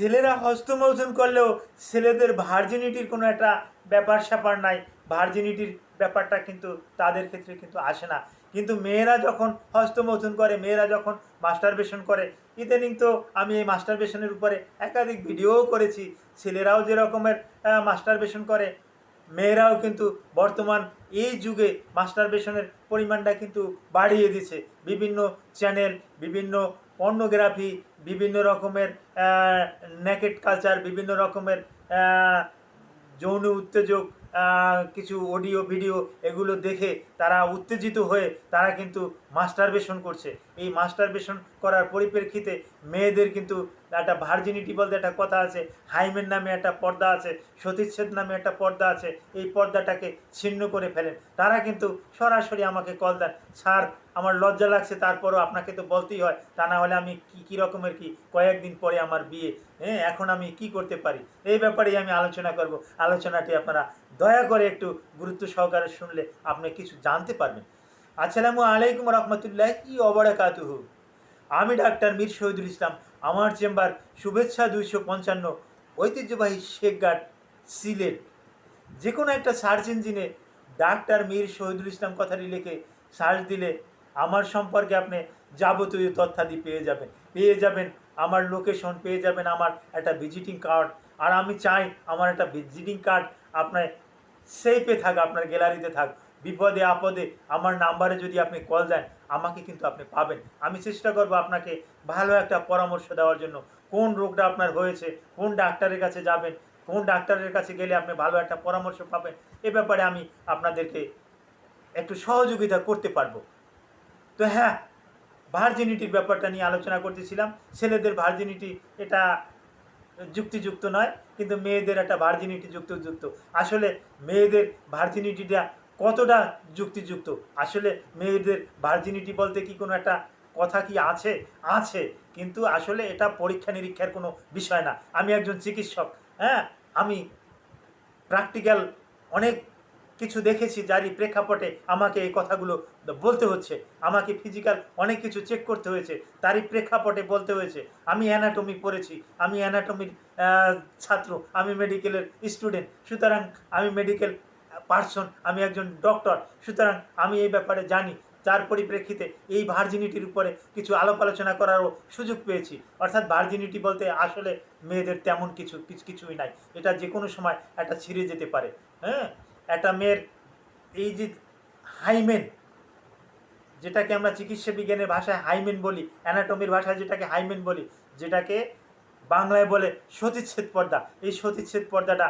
ছেলেরা হস্তমৈথুন করলেও ছেলেদের ভার্জিনিটির কোনো একটা ব্যাপার স্যাপার নাই, ভার্জিনিটির ব্যাপারটা কিন্তু তাদের ক্ষেত্রে কিন্তু আসে না। কিন্তু মেয়েরা যখন হস্তমৈথুন করে, মেয়েরা যখন মাস্টারবেশন করে, ইদানিং তো আমি এই মাস্টারবেশনের উপরে একাধিক ভিডিওও করেছি। ছেলেরাও যে রকমের মাস্টারবেশন করে, মেয়েরাও কিন্তু বর্তমান এই যুগে মাস্টারবেশনের পরিমাণটা কিন্তু বাড়িয়ে দিচ্ছে। বিভিন্ন চ্যানেল, বিভিন্ন পর্নোগ্রাফি, বিভিন্ন রকমের নেকেড কালচার, বিভিন্ন রকমের যৌন উত্তেজক কিছু অডিও ভিডিও এগুলো দেখে তারা উত্তেজিত হয়ে তারা কিন্তু মাস্টারবেশন করছে। এই মাস্টারবেশন করার পরিপ্রেক্ষিতে মেয়েদের কিন্তু একটা ভার্জিনিটি বলতে একটা কথা আছে, হাইমেন নামে একটা পর্দা আছে, সতীচ্ছেদ নামে একটা পর্দা আছে, এই পর্দাটাকে ছিন্ন করে ফেলেন। তারা কিন্তু সরাসরি আমাকে কল দেন, স্যার আমার লজ্জা লাগছে, তারপরও আপনাকে তো বলতেই হয়, তা না হলে আমি কী রকমের কি কয়েকদিন পরে আমার বিয়ে, এখন আমি কি করতে পারি, এই ব্যাপারেই আমি আলোচনা করব। আলোচনাটি আপনারা দয়া করে একটু গুরুত্ব সহকারে শুনলে আপনি কিছু জানতে পারবেন। আসসালামু আলাইকুম রহমতুল্লাহি ওয়া বারাকাতুহু। আমি ডাক্তার মীর শহীদুল ইসলাম। আমার চেম্বার শুভেচ্ছা 255, ঐতিহ্যবাহী শেখঘাট, সিলেট। যে কোনো একটা সার্চ ইঞ্জিনে ডাক্তার মীর শহীদুল ইসলাম কথাটি লিখে সার্চ দিলে আমার সম্পর্কে আপনি যাবতীয় তথ্যাদি পেয়ে যাবেন আমার লোকেশন, পেয়ে যাবেন আমার একটা ভিজিটিং কার্ড। আর আমি চাই আমার একটা ভিজিটিং কার্ড আপনার সেফে থাক, আপনার গ্যালারিতে থাক। বিপদে আপদে আমার নাম্বারে যদি আপনি কল দেন, আমাকে কিন্তু আপনি পাবেন। আমি চেষ্টা করব আপনাকে ভালো একটা পরামর্শ দেওয়ার জন্য। কোন রোগটা আপনার হয়েছে, কোন ডাক্তারের কাছে যাবেন, কোন ডাক্তারের কাছে গেলে আপনি ভালো একটা পরামর্শ পাবেন, এ ব্যাপারে আমি আপনাদেরকে একটু সহযোগিতা করতে পারবো। তো হ্যাঁ, ভার্জিনিটির ব্যাপারটা নিয়ে আলোচনা করতেছিলাম। ছেলেদের ভার্জিনিটি এটা যুক্তিযুক্ত নয়, কিন্তু মেয়েদের একটা ভার্জিনিটি যুক্ত। আসলে মেয়েদের ভার্জিনিটিটা কতটা যুক্তিযুক্ত? আসলে মেয়েদের ভার্জিনিটি বলতে কি কোনো একটা কথা কি আছে? আছে, কিন্তু আসলে এটা পরীক্ষা নিরীক্ষার কোনো বিষয় না। আমি একজন চিকিৎসক, হ্যাঁ, আমি প্র্যাকটিক্যাল অনেক কিছু দেখেছি, যারই প্রেক্ষাপটে আমাকে এই কথাগুলো বলতে হচ্ছে। আমাকে ফিজিক্যাল অনেক কিছু চেক করতে হয়েছে, তারই প্রেক্ষাপটে বলতে হয়েছে। আমি অ্যানাটমি পড়েছি, আমি অ্যানাটমির ছাত্র, আমি মেডিকেলের স্টুডেন্ট, সুতরাং আমি মেডিকেল পার্সন, আমি একজন ডক্টর, সুতরাং আমি এই ব্যাপারে জানি। তার পরিপ্রেক্ষিতে এই ভার্জিনিটির উপরে কিছু আলাপ আলোচনা করারও সুযোগ পেয়েছি। অর্থাৎ ভার্জিনিটি বলতে আসলে মেয়েদের তেমন কিছুই নাই, এটা যে কোনো সময় একটা ছিঁড়ে যেতে পারে। হ্যাঁ, একটা মেয়ের এই যে হাইমেন, যেটাকে আমরা চিকিৎসা বিজ্ঞানের ভাষায় হাইমেন বলি, অ্যানাটমির ভাষায় যেটাকে হাইমেন বলি, যেটাকে বাংলায় বলে সতীচ্ছেদ পর্দা, এই সতীচ্ছেদ পর্দাটা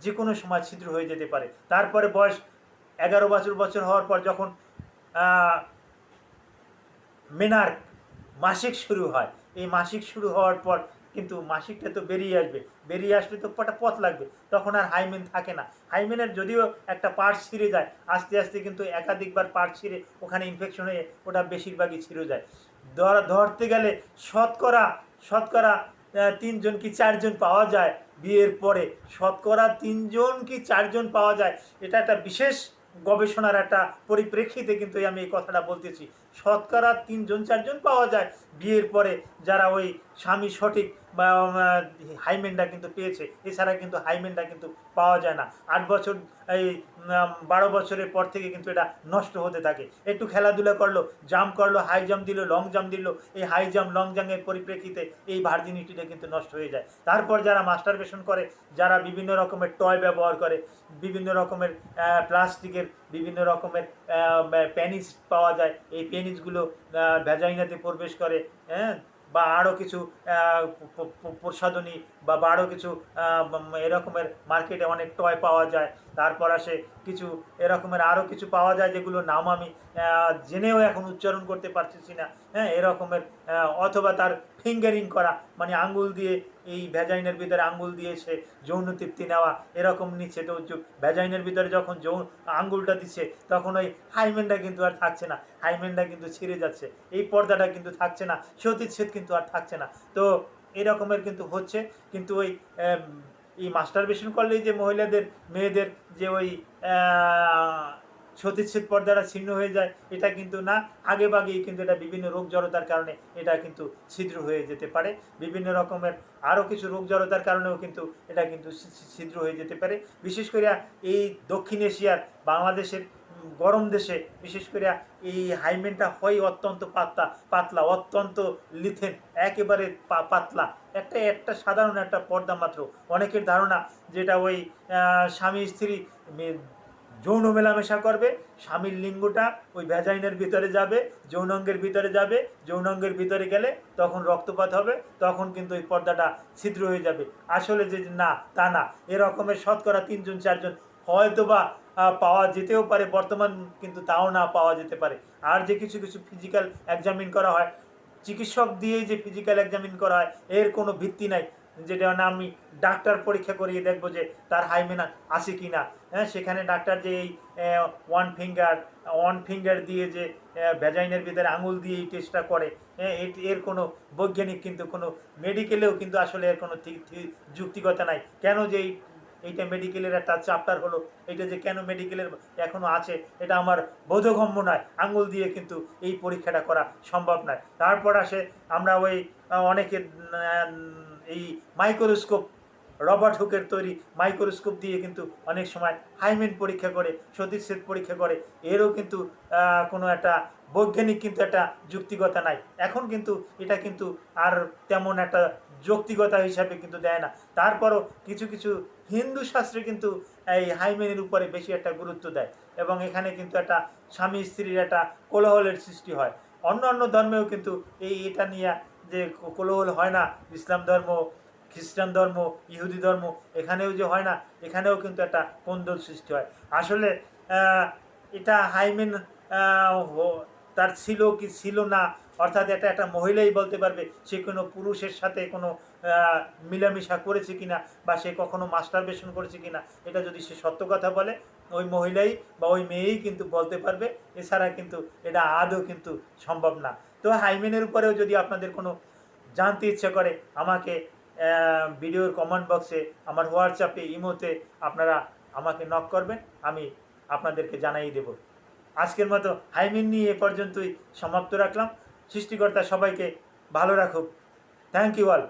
যে কোনো সময় ছিদ্র হয়ে যেতে পারে। তারপরে বয়স 11 বছর হওয়ার পর যখন মেনার্ক মাসিক শুরু হয়, এই মাসিক শুরু হওয়ার পর কিন্তু মাসিকটা তো বেরিয়ে আসলে তো একটা পথ লাগবে, তখন আর হাইমেন থাকে না। হাইমেনের যদিও একটা পার্ট ছিঁড়ে যায়, আস্তে আস্তে কিন্তু একাধিকবার পার্ট ছিঁড়ে ওখানে ইনফেকশন হয়ে ওটা বেশিরভাগই ছিঁড়ে যায়। ধরতে গেলে শতকরা শতকরা 3জন কি 4জন পাওয়া যায় বিয়ের পরে, শতকরা 3জন কি 4জন পাওয়া যায়। এটা একটা বিশেষ গবেষণার একটা পরিপ্রেক্ষিতে কিন্তু আমি এই কথাটা বলতেছি। শতকরা 3জন 4জন পাওয়া যায় বিয়ের পরে, যারা ওই স্বামী সঠিক বা হাইমেনটা কিন্তু পেয়েছে। এছাড়া কিন্তু হাইমেনটা কিন্তু পাওয়া যায় না। 8 বছর এই 12 বছরের পর থেকে কিন্তু এটা নষ্ট হতে থাকে। একটু খেলাধুলা করলো, জাম্প করলো, হাই জাম্প দিল, লং জাম্প দিল, এই হাই জাম্প লং জাম্পের পরিপ্রেক্ষিতে এই ভার্জিনিটিটা কিন্তু নষ্ট হয়ে যায়। তারপর যারা মাস্টারবেশন করে, যারা বিভিন্ন রকমের টয় ব্যবহার করে, বিভিন্ন রকমের প্লাস্টিকের বিভিন্ন রকমের পেনিস পাওয়া যায়, এই পেনিসগুলো ভ্যাজাইনাতে প্রবেশ করে, হ্যাঁ, বা আরও কিছু প্রসাধনী বা আরও কিছু এরকমের মার্কেটে অনেক টয় পাওয়া যায়। তারপর আসে কিছু এরকমের আরও কিছু পাওয়া যায়, যেগুলো নাম আমি জেনেও এখন উচ্চারণ করতে পারতেছি না। হ্যাঁ, এরকমের অথবা তার ফিঙ্গারিং করা, মানে আঙ্গুল দিয়ে এই ভ্যাজাইনের ভিতরে আঙ্গুল দিয়ে সে যৌন তৃপ্তি নেওয়া, এরকম নিচ্ছে। তো ভ্যাজাইনের ভিতরে যখন আঙ্গুলটা দিচ্ছে, তখন ওই হাইমেনটা কিন্তু আর থাকছে না, হাইমেনটা কিন্তু ছিঁড়ে যাচ্ছে, এই পর্দাটা কিন্তু থাকছে না, সতীচ্ছেদ কিন্তু আর থাকছে না। তো এরকমের কিন্তু হচ্ছে। কিন্তু ওই এই মাস্টারবেশন করলেই যে মেয়েদের যে ওই সতীচ্ছেদ পর্দাটা ছিন্ন হয়ে যায়, এটা কিন্তু না। আগেভাগেই কিন্তু এটা বিভিন্ন রোগ জড়তার কারণে এটা কিন্তু ছিদ্র হয়ে যেতে পারে। বিভিন্ন রকমের আরও কিছু রোগ জড়তার কারণেও কিন্তু এটা কিন্তু ছিদ্র হয়ে যেতে পারে। বিশেষ করে এই দক্ষিণ এশিয়ার বাংলাদেশের গরম দেশে বিশেষ করে এই হাইমেনটা হয় অত্যন্ত পাতলা, অত্যন্ত লিথেন, একেবারে পাতলা, একটা সাধারণ একটা পর্দা মাত্র। অনেকের ধারণা যেটা ওই স্বামী স্ত্রী যৌন মেলামেশা করবে, স্বামীর লিঙ্গটা ওই ভ্যাজাইনের ভিতরে যাবে, যৌনাঙ্গের ভিতরে যাবে, যৌনাঙ্গের ভিতরে গেলে তখন রক্তপাত হবে, তখন কিন্তু ওই পর্দাটা ছিদ্র হয়ে যাবে। আসলে যে না, তা না। এরকমের শতকরা 3 জন 4 জন হয়তোবা পাওয়া যেতেও পারে বর্তমান, কিন্তু তাও না পাওয়া যেতে পারে। আর যে কিছু কিছু ফিজিক্যাল এক্সামিন করা হয়, চিকিৎসক দিয়েই যে ফিজিক্যাল এক্সামিন করা হয়, এর কোনো ভিত্তি নাই। যেটা না আমি ডাক্তার পরীক্ষা করিয়ে দেখবো যে তার হাইমেন আছে কি না। হ্যাঁ, সেখানে ডাক্তার যে এই ওয়ান ফিঙ্গার দিয়ে যে ভ্যাজাইনের ভিতরে আঙুল দিয়ে এই টেস্টটা করে, হ্যাঁ, এর কোনো বৈজ্ঞানিক কিন্তু কোনো মেডিকেলেও কিন্তু আসলে এর কোনো যুক্তিকতা নাই। কেন যে এইটা মেডিকেলের একটা চ্যাপ্টার হলো, এটা যে কেন মেডিকেলের এখনও আছে এটা আমার বোধগম্য নয়। আঙুল দিয়ে কিন্তু এই পরীক্ষাটা করা সম্ভব নয়। তারপর আসে আমরা ওই অনেকে এই মাইক্রোস্কোপ, রবার্ট হুকের তৈরি মাইক্রোস্কোপ দিয়ে কিন্তু অনেক সময় হাইমেন পরীক্ষা করে, সতীচ্ছেদ পরীক্ষা করে। এরও কিন্তু কোনো একটা বৈজ্ঞানিক কিন্তু একটা যুক্তিকতা নাই। এখন কিন্তু এটা কিন্তু আর তেমন একটা যৌক্তিকতা হিসাবে কিন্তু দেয় না। তারপরও কিছু কিছু হিন্দু শাস্ত্রে কিন্তু এই হাইমেনের উপরে বেশি একটা গুরুত্ব দেয়, এবং এখানে কিন্তু একটা স্বামী স্ত্রীর একটা কোলাহলের সৃষ্টি হয়। অন্য অন্য ধর্মেও কিন্তু এটা নিয়ে যে কোলাহল হয় না, ইসলাম ধর্ম, খ্রিস্টান ধর্ম, ইহুদি ধর্ম, এখানেও যে হয় না, এখানেও কিন্তু একটা কোন্দল সৃষ্টি হয়। আসলে এটা হাইমেন তার ছিল কি ছিল না, অর্থাৎ এটা একটা মহিলাই বলতে পারবে সে কোনো পুরুষের সাথে কোনো মিলামিশা করেছে কিনা, বা সে কখনো মাস্টারবেশন করেছে কিনা। এটা যদি সে সত্য কথা বলে, ওই মহিলাই বা ওই মেয়েই কিন্তু বলতে পারবে, এছাড়া কিন্তু এটা আদৌ কিন্তু সম্ভব না। তো হাইমেনের উপরেও যদি আপনাদের কোনো জানতে ইচ্ছে করে, আমাকে ভিডিওর কমেন্ট বক্সে, আমার হোয়াটসঅ্যাপে, ইমোতে আপনারা আমাকে নক করবেন, আমি আপনাদেরকে জানাই দেব। আজকের মতো হাইমেন নিয়ে এ পর্যন্তই সমাপ্ত রাখলাম। সৃষ্টিকর্তা সবাইকে ভালো রাখুক। Thank you all.